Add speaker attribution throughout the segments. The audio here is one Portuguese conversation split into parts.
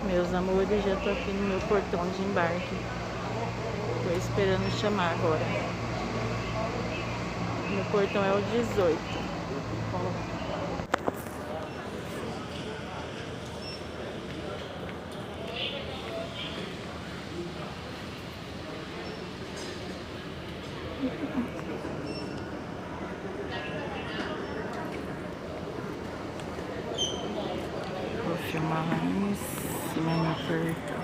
Speaker 1: Meus amores, já tô aqui no meu portão de embarque. Tô esperando chamar agora. Meu portão é o 18. Vou filmar lá em cima no portão.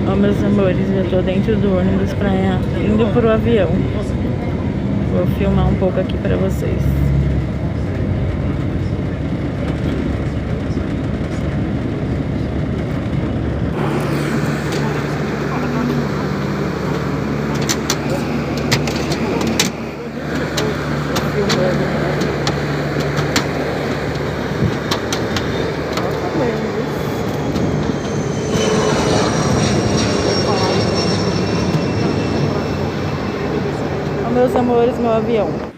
Speaker 1: Ó, meus amores, eu tô dentro do ônibus indo pro avião. Vou filmar um pouco aqui pra vocês. Meus amores, meu avião.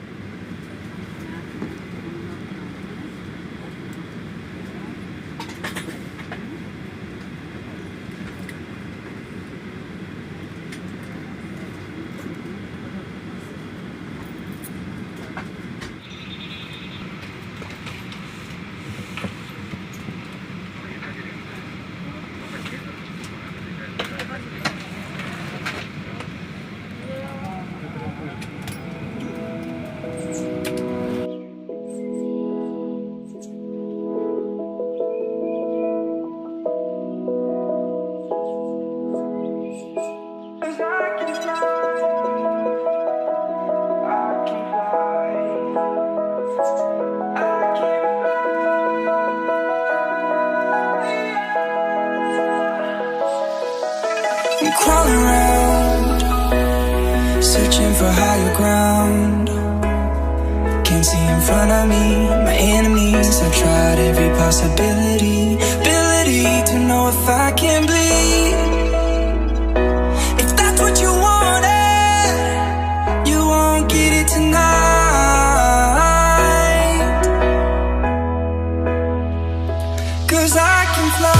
Speaker 2: Crawling around, searching for higher ground. Can't see in front of me, my enemies. I've tried every possibility, ability to know if I can bleed. If that's what you wanted, you won't get it tonight. 'Cause I can fly.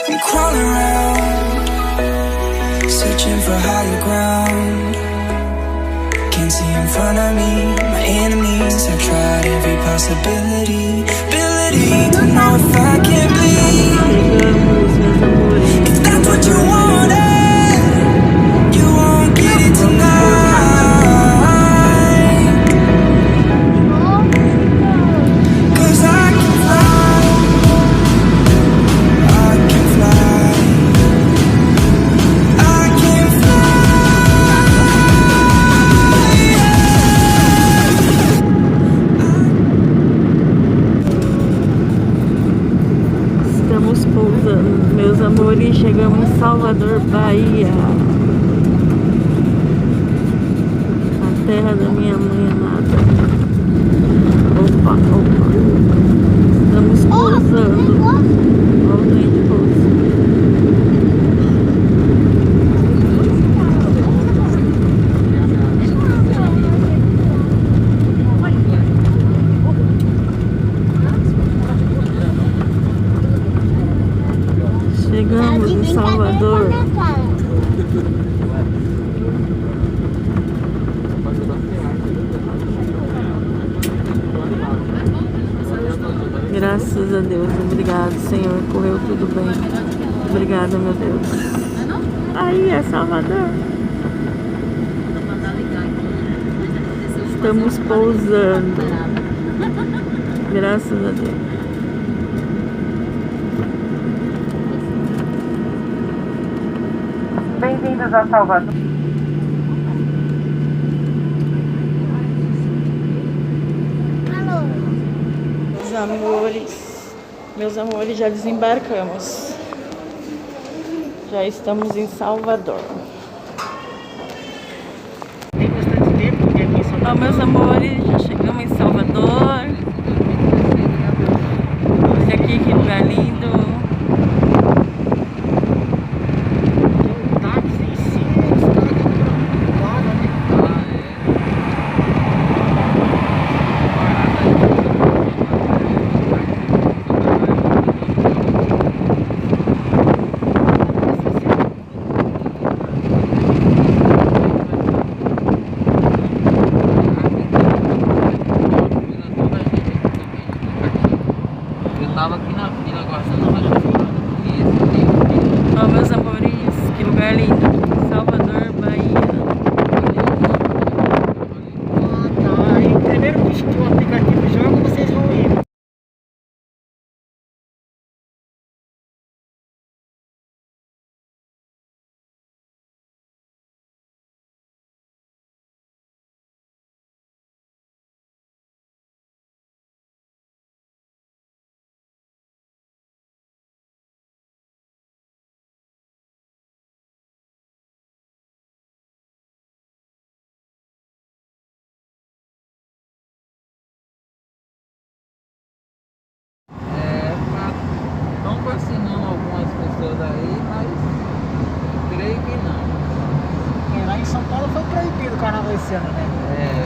Speaker 2: I'm crawling around, searching for higher ground. Can't see in front of me, my enemies. I've tried every possibility, ability to know if I can bleed. If that's what you wanted, you won't get it tonight. 'Cause I can fly, I can fly, I can fly.
Speaker 1: Estamos pousando, meus amores, chegamos em Salvador, Bahia. A terra da minha mãe amada. Opa, opa. Estamos pousando. Olha o trem de pouso. Salvador. Graças a Deus, obrigado, Senhor, correu tudo bem. Obrigada, meu Deus. Aí é Salvador. Estamos pousando. Graças a Deus.
Speaker 3: Bem-vindos a Salvador.
Speaker 1: Meus amores, já desembarcamos. Já estamos em Salvador.
Speaker 3: Tem bastante tempo porque aqui em Salvador.
Speaker 1: Ó, meus amores, já chegamos em Salvador. Olha aqui, que lugar lindo.
Speaker 3: Tem um táxi em cima, os caras estão cobrando lá, né?
Speaker 4: Tava aqui na fila agora,
Speaker 1: Ó, meus amores, que lugar lindo. Salvador, Bahia.
Speaker 3: Ah, tá. Aí primeiro que o aplicativo joga, vocês vão ir.
Speaker 4: Estão vacinando algumas pessoas aí, mas creio que não.
Speaker 3: Lá em São Paulo foi proibido o carnaval esse ano, né?